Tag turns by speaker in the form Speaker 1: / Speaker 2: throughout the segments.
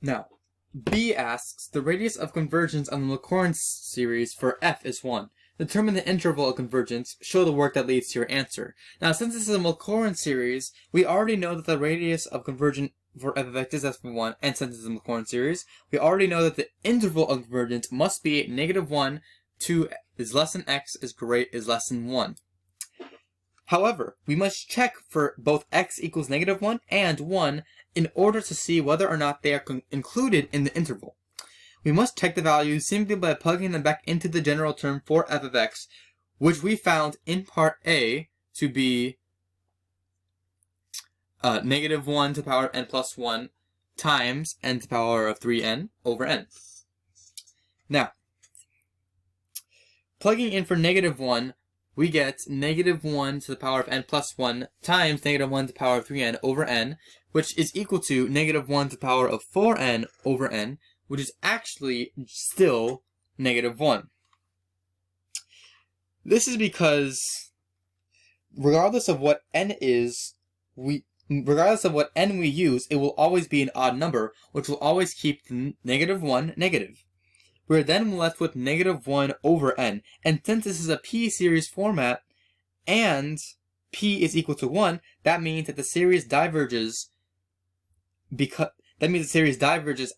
Speaker 1: Now, B asks, the radius of convergence on the Maclaurin series for f is 1. Determine the interval of convergence, show the work that leads to your answer. Now, since this is a Maclaurin series, we already know that the radius of convergence for f of x is f1, and since it's a Maclaurin series, we already know that the interval of convergence must be -1, 2 is less than x is less than 1. However, we must check for both x equals -1 and 1 in order to see whether or not they are included in the interval. We must check the values simply by plugging them back into the general term for f of x, which we found in part A to be -1 to the power of n plus 1 times n to the power of 3n over n. Now, plugging in for -1, we get -1 to the power of n plus 1 times -1 to the power of 3n over n, which is equal to -1 to the power of 4n over n, which is actually still -1. This is because regardless of what n is, regardless of what n we use, it will always be an odd number, which will always keep the -1 negative. We're then left with -1 over n, and since this is a p-series format, and p is equal to 1, that means that the series diverges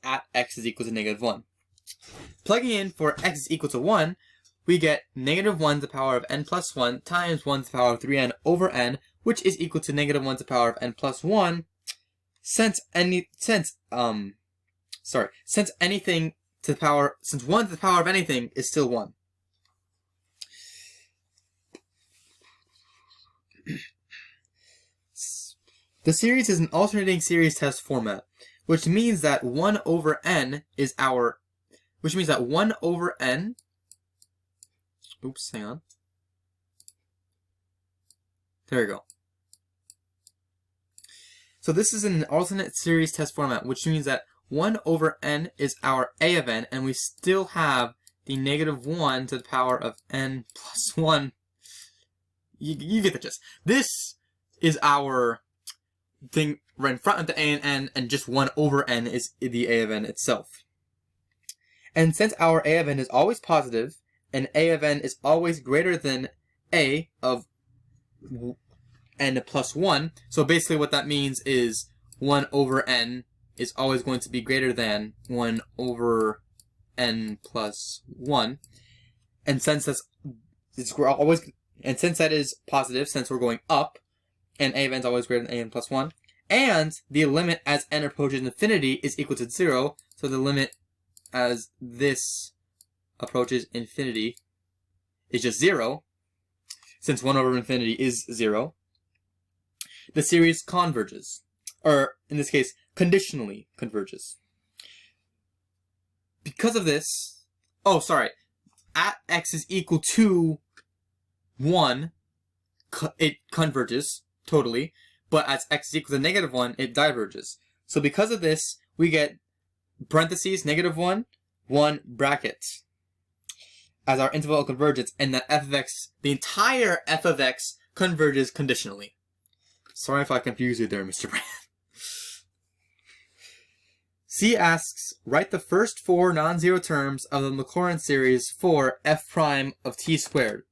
Speaker 1: at x is equal to -1. Plugging in for x is equal to 1, we get -1 to the power of n plus 1 times 1 to the power of 3n over n, which is equal to -1 to the power of n plus 1, since 1 to the power of anything is still 1. The series is an alternating series test format, which means that 1 over n is our, oops, hang on. There we go. So this is an alternate series test format, which means that 1 over n is our a of n, and we still have the -1 to the power of n plus 1. You get the gist. This is our thing right in front of the a and n, and just 1 over n is the a of n itself. And since our a of n is always positive, and a of n is always greater than a of n plus 1, so basically what that means is 1 over n is always going to be greater than 1 over n plus 1. And since that is positive, since we're going up, and a of n is always greater than a n plus 1, and the limit as n approaches infinity is equal to 0, so the limit as this approaches infinity is just 0, since 1 over infinity is 0, the series converges. Or, in this case, conditionally converges. Because of this, at x is equal to 1, it converges totally, but at x is equal to -1, it diverges. So because of this, we get parentheses, -1, 1 bracket as our interval of convergence, and that f of x, the entire f of x, converges conditionally. Sorry if I confused you there, Mr. Brand. C asks, write the first 4 non-zero terms of the Maclaurin series for f prime of t squared.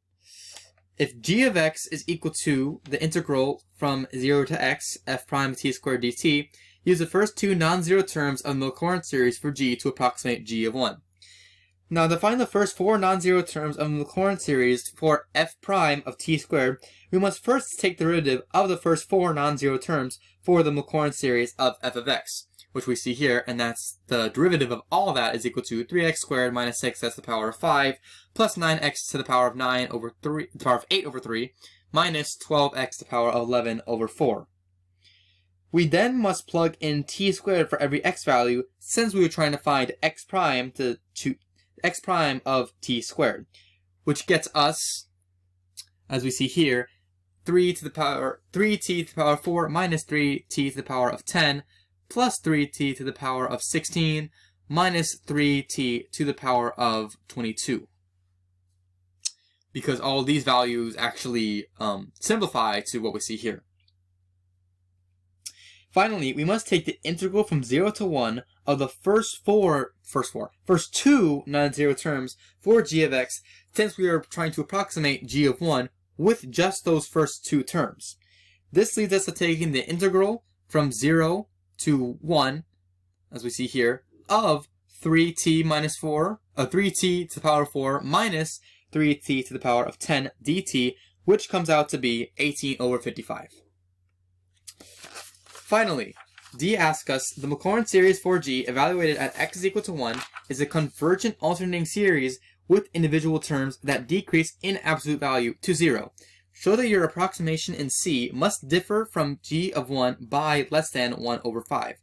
Speaker 1: If g of x is equal to the integral from 0 to x, f prime of t squared dt, use the first 2 non-zero terms of the Maclaurin series for g to approximate g of 1. Now, to find the first 4 non-zero terms of the Maclaurin series for f prime of t squared, we must first take the derivative of the first 4 non-zero terms for the Maclaurin series of f of x, which we see here, and that's the derivative of all of that is equal to 3x squared minus 6x to the power of 5 plus 9x to the power of 9 over 3, the power of 8 over 3 minus 12x to the power of 11 over 4. We then must plug in t squared for every x value, since we were trying to find x prime x prime of t squared, which gets us, as we see here, 3t to the power of 4 minus 3t to the power of 10 plus 3t to the power of 16 minus 3t to the power of 22. Because all these values actually simplify to what we see here. Finally, we must take the integral from 0 to 1 of the first two non-zero terms for g of x, since we are trying to approximate g of 1 with just those first two terms. This leads us to taking the integral from 0 to 1, as we see here, of 3t minus 4, 3t to the power of 4 minus 3t to the power of 10 dt, which comes out to be 18 over 55. Finally, D asks us, the Maclaurin series for G evaluated at x is equal to 1 is a convergent alternating series with individual terms that decrease in absolute value to 0. Show that your approximation in C must differ from G of 1 by less than 1 over 5.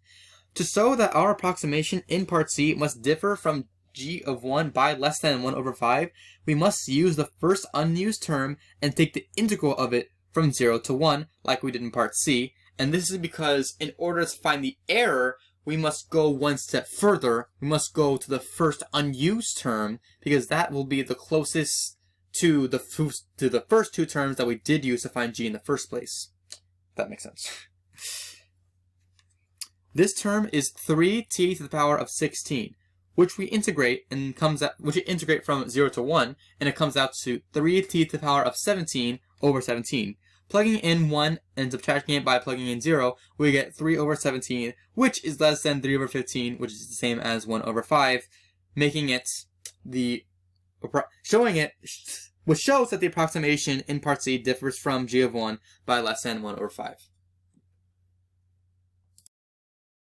Speaker 1: To show that our approximation in part C must differ from G of 1 by less than 1 over 5, we must use the first unused term and take the integral of it from 0 to 1, like we did in part C. And this is because in order to find the error, we must go one step further. We must go to the first unused term, because that will be the closest to the first two terms that we did use to find G in the first place. If that makes sense. This term is 3t to the power of 16, which we integrate and integrate from 0 to 1, and it comes out to 3t to the power of 17 over 17. Plugging in 1 and subtracting it by plugging in 0, we get 3 over 17, which is less than 3 over 15, which is the same as 1 over 5, making it which shows that the approximation in part C differs from G of 1 by less than 1 over 5.